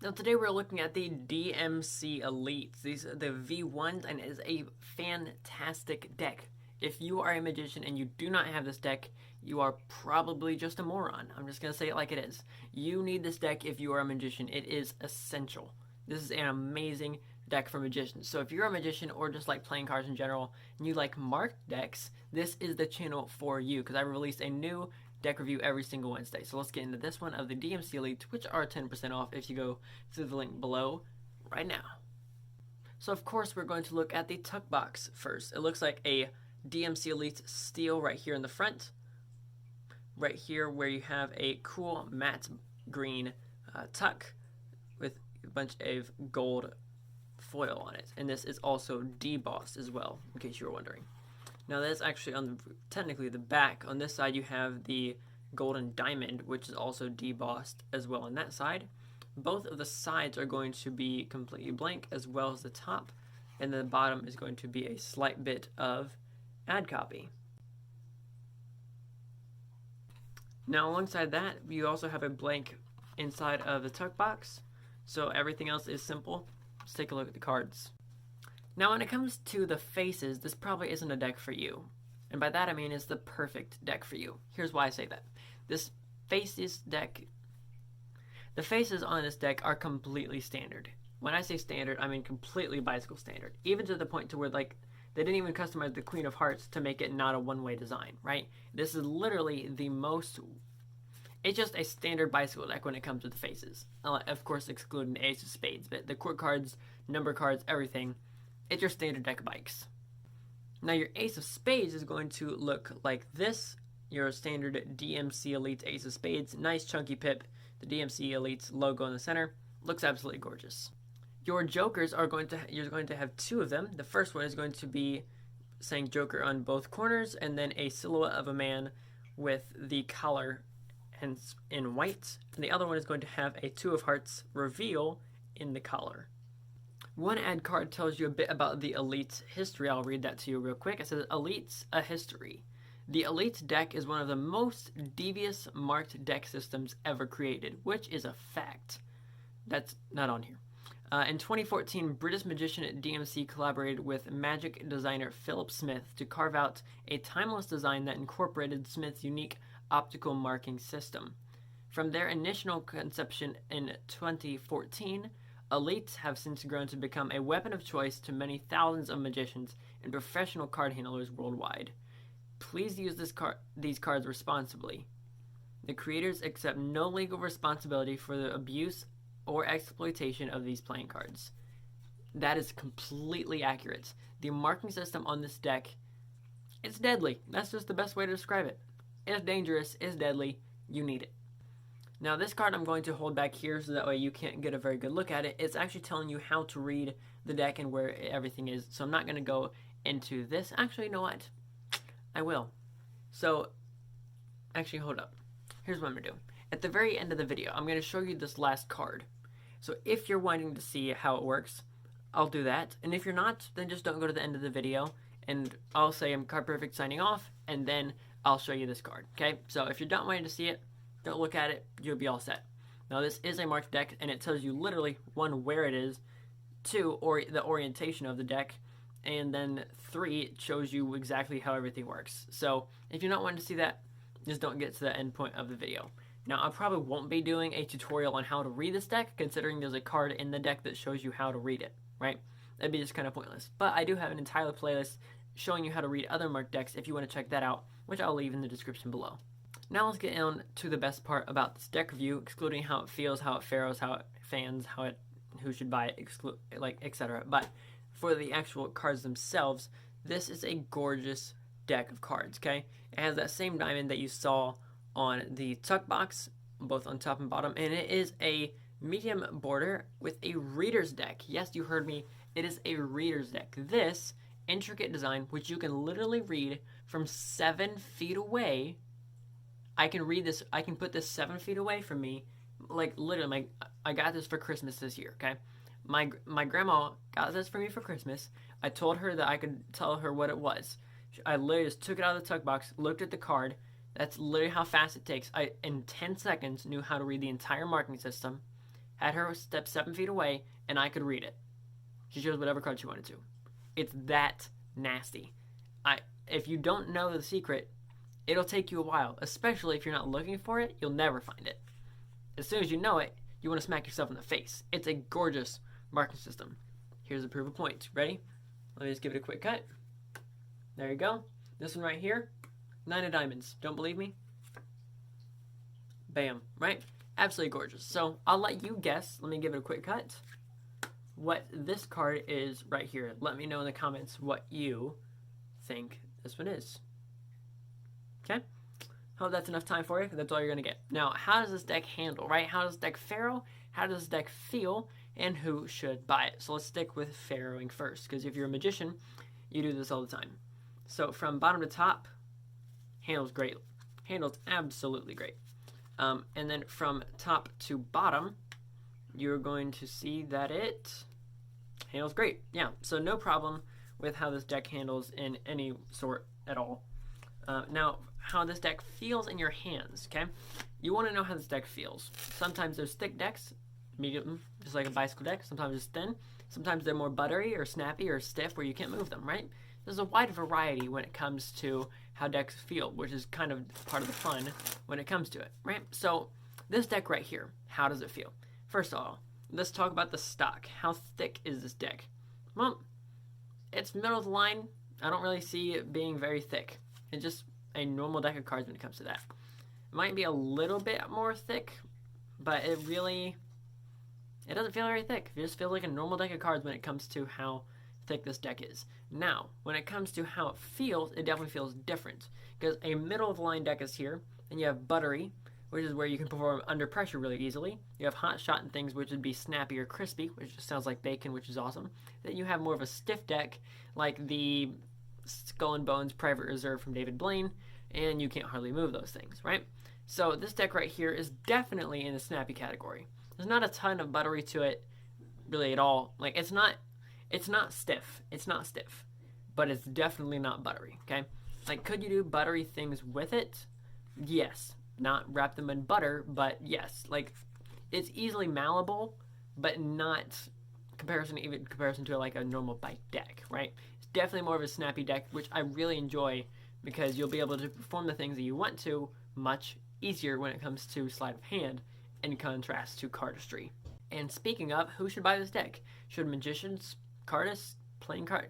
Now today we're looking at the DMC Elites. These are the V1s and it is a fantastic deck. If you are a magician and you do not have this deck, you are probably just a moron. I'm just going to say it like it is. You need this deck if you are a magician. It is essential. This is an amazing deck for magicians. So if you're a magician or just like playing cards in general and you like marked decks, this is the channel for you because I release a new deck review every single Wednesday. So let's get into this one of the DMC Elites, which are 10% off if you go through the link below right now. So of course we're going to look at the tuck box first. It looks like a DMC Elite steel right here in the front. Right here where you have a cool matte green tuck with a bunch of gold foil on it. And this is also debossed as well, in case you were wondering. Now that's actually on technically the back. On this side you have the golden diamond, which is also debossed as well on that side. Both of the sides are going to be completely blank as well as the top, and the bottom is going to be a slight bit of ad copy. Now alongside that, you also have a blank inside of the tuck box, so everything else is simple. Let's take a look at the cards. Now when it comes to the faces, this probably isn't a deck for you. And by that I mean it's the perfect deck for you. Here's why I say that. The faces on this deck are completely standard. When I say standard, I mean completely bicycle standard. Even to the point to where like they didn't even customize the Queen of Hearts to make it not a one-way design, right? This is literally the most... It's just a standard bicycle deck when it comes to the faces. Of course excluding the Ace of Spades, but the court cards, number cards, everything. It's your standard deck of bikes. Now your Ace of Spades is going to look like this. Your standard DMC Elite Ace of Spades. Nice chunky pip. The DMC Elite's logo in the center. Looks absolutely gorgeous. Your Jokers are you're going to have two of them. The first one is going to be saying Joker on both corners, and then a silhouette of a man with the collar in white. And the other one is going to have a Two of Hearts reveal in the collar. One ad card tells you a bit about the Elite history. I'll read that to you real quick. It says, Elite's a history. The Elite deck is one of the most devious marked deck systems ever created, which is a fact. That's not on here. In 2014, British magician DMC collaborated with magic designer Philip Smith to carve out a timeless design that incorporated Smith's unique optical marking system. From their initial conception in 2014, Elites have since grown to become a weapon of choice to many thousands of magicians and professional card handlers worldwide. Please use these cards responsibly. The creators accept no legal responsibility for the abuse or exploitation of these playing cards. That is completely accurate. The marking system on this deck, it's deadly. That's just the best way to describe it. It's dangerous, it's deadly, you need it. Now this card I'm going to hold back here so that way you can't get a very good look at it. It's actually telling you how to read the deck and where everything is. So I'm not going to go into this. Actually, you know what? I will. So, actually hold up. Here's what I'm going to do. At the very end of the video, I'm going to show you this last card. So if you're wanting to see how it works, I'll do that. And if you're not, then just don't go to the end of the video. And I'll say I'm Card Perfect signing off, and then I'll show you this card. Okay? So if you're not wanting to see it, don't look at it, you'll be all set. Now this is a marked deck, and it tells you literally, 1, where it is, 2, or the orientation of the deck, and then 3, it shows you exactly how everything works. So if you're not wanting to see that, just don't get to the end point of the video. Now I probably won't be doing a tutorial on how to read this deck, considering there's a card in the deck that shows you how to read it, right? That'd be just kind of pointless. But I do have an entire playlist showing you how to read other marked decks if you want to check that out, which I'll leave in the description below. Now let's get on to the best part about this deck review, excluding how it feels, how it fares, how it fans, who should buy it, etc. But for the actual cards themselves, this is a gorgeous deck of cards, okay? It has that same diamond that you saw on the tuck box, both on top and bottom, and it is a medium border with a reader's deck. Yes, you heard me. It is a reader's deck. This intricate design, which you can literally read from 7 feet away. I can read this, I can put this 7 feet away from me, like literally, I got this for Christmas this year, okay? My grandma got this for me for Christmas. I told her that I could tell her what it was. I literally just took it out of the tuck box, looked at the card. That's literally how fast it takes. I, in 10 seconds, knew how to read the entire marking system. had her step 7 feet away, and I could read it. She chose whatever card she wanted to. It's that nasty. If you don't know the secret, it'll take you a while, especially if you're not looking for it. You'll never find it. As soon as you know it, you want to smack yourself in the face. It's a gorgeous marking system. Here's a proof of point. Ready? Let me just give it a quick cut. There you go. This one right here, 9 of diamonds. Don't believe me? Bam, right? Absolutely gorgeous. So I'll let you guess. Let me give it a quick cut. What this card is right here. Let me know in the comments what you think this one is. Okay? Hope that's enough time for you. That's all you're going to get. Now, how does this deck handle, right? How does this deck faro? How does this deck feel? And who should buy it? So let's stick with faroing first, because if you're a magician, you do this all the time. So from bottom to top, handles great. Handles absolutely great. And then from top to bottom, you're going to see that it handles great. Yeah, so no problem with how this deck handles in any sort at all. Now, how this deck feels in your hands, okay? You want to know how this deck feels. Sometimes there's thick decks, medium, just like a bicycle deck. Sometimes it's thin. Sometimes they're more buttery or snappy or stiff where you can't move them, right? There's a wide variety when it comes to how decks feel, which is kind of part of the fun when it comes to it, right? So this deck right here, how does it feel? First of all, let's talk about the stock. How thick is this deck? Well, it's middle of the line. I don't really see it being very thick. It's just a normal deck of cards when it comes to that. It might be a little bit more thick, but it doesn't feel very thick. It just feels like a normal deck of cards when it comes to how thick this deck is. Now, when it comes to how it feels, it definitely feels different. Because a middle of the line deck is here, and you have buttery, which is where you can perform under pressure really easily. You have hot shot and things, which would be snappy or crispy, which just sounds like bacon, which is awesome. Then you have more of a stiff deck, like the Skull and Bones Private Reserve from David Blaine, and you can't hardly move those things, right? So this deck right here is definitely in the snappy category. There's not a ton of buttery to it, really at all. Like it's not stiff. It's not stiff, but it's definitely not buttery. Okay, like could you do buttery things with it? Yes. Not wrap them in butter, but yes. Like it's easily malleable, but not comparison to like a normal bike deck, right? It's definitely more of a snappy deck, which I really enjoy because you'll be able to perform the things that you want to much easier when it comes to sleight of hand in contrast to cardistry. And speaking of, who should buy this deck? Should magicians, cardists, playing card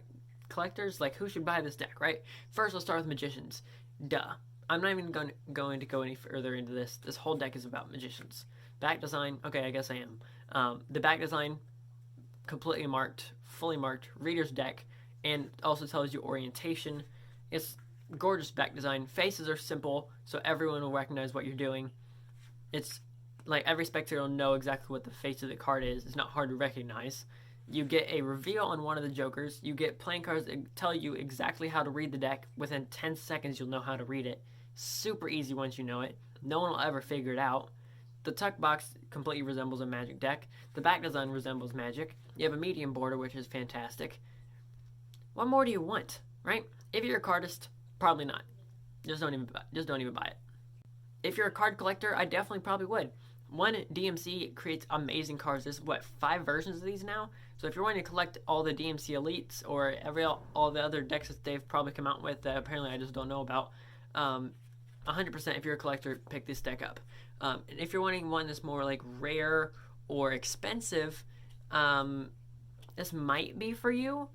collectors, like who should buy this deck, right? First, let's start with magicians. Duh. I'm not even going to go any further into this. This whole deck is about magicians. Back design, okay, I guess I am. The back design, completely marked, fully marked, reader's deck, and also tells you orientation. It's gorgeous back design. Faces are simple, so everyone will recognize what you're doing. It's like every spectator will know exactly what the face of the card is. It's not hard to recognize. You get a reveal on one of the jokers. You get playing cards that tell you exactly how to read the deck. Within 10 seconds, you'll know how to read it. Super easy once you know it. No one will ever figure it out. The tuck box completely resembles a Magic deck. The back design resembles Magic. You have a medium border, which is fantastic. What more do you want, right? If you're a cardist, probably not. Just don't even buy it. If you're a card collector, I definitely probably would. One, DMC creates amazing cards. There's, 5 versions of these now? So if you're wanting to collect all the DMC Elites or all the other decks that they've probably come out with that apparently I just don't know about, 100% if you're a collector, pick this deck up. And if you're wanting one that's more like rare or expensive, this might be for you.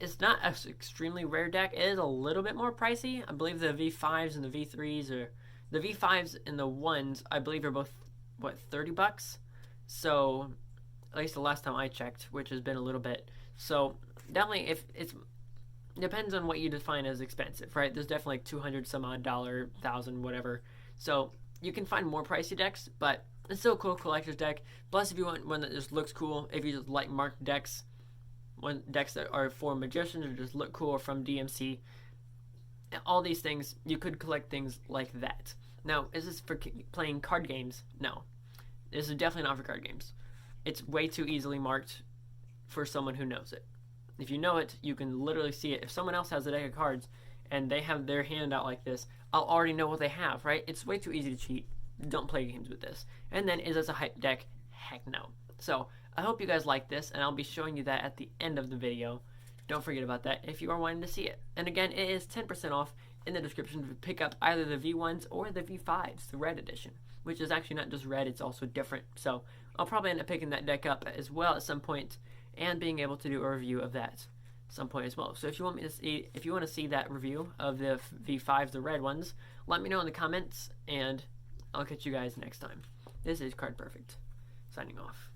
It's not an extremely rare deck. It is a little bit more pricey. I believe the V5s and the V3s are... The V5s and the 1s, I believe, are both, $30? So, at least the last time I checked, which has been a little bit. So, definitely, if it's... Depends on what you define as expensive, right? There's definitely like $200 some odd, $1,000, whatever. So, you can find more pricey decks, but it's still a cool collector's deck. Plus, if you want one that just looks cool, if you just like marked decks, decks that are for magicians or just look cool from DMC, all these things, you could collect things like that. Now, is this for playing card games? No. This is definitely not for card games. It's way too easily marked for someone who knows it. If you know it, you can literally see it. If someone else has a deck of cards and they have their hand out like this, I'll already know what they have, right? It's way too easy to cheat. Don't play games with this. And then, is this a hype deck? Heck no. So I hope you guys like this, and I'll be showing you that at the end of the video. Don't forget about that if you are wanting to see it. And again, it is 10% off in the description to pick up either the V1s or the V5s, the red edition, which is actually not just red, it's also different. So I'll probably end up picking that deck up as well at some point and being able to do a review of that at some point as well. So if you want to see that review of the V5s, the red ones, let me know in the comments, and I'll catch you guys next time. This is Card Perfect, signing off.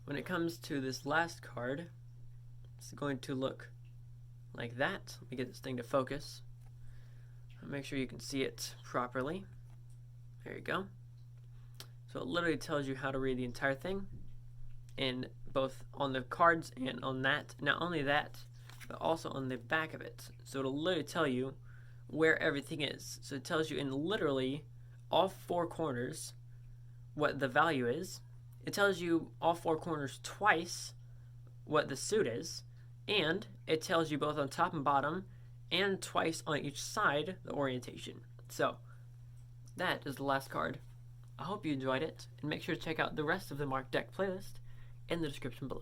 When it comes to this last card, it's going to look like that. Let me get this thing to focus. Make sure you can see it properly. There you go. So it literally tells you how to read the entire thing, in both on the cards and on that. Not only that, but also on the back of it. So it'll literally tell you where everything is. So it tells you in literally all four corners what the value is. It tells you all four corners twice what the suit is, and it tells you both on top and bottom and twice on each side the orientation. So that is the last card. I hope you enjoyed it, and make sure to check out the rest of the Mark Deck playlist in the description below.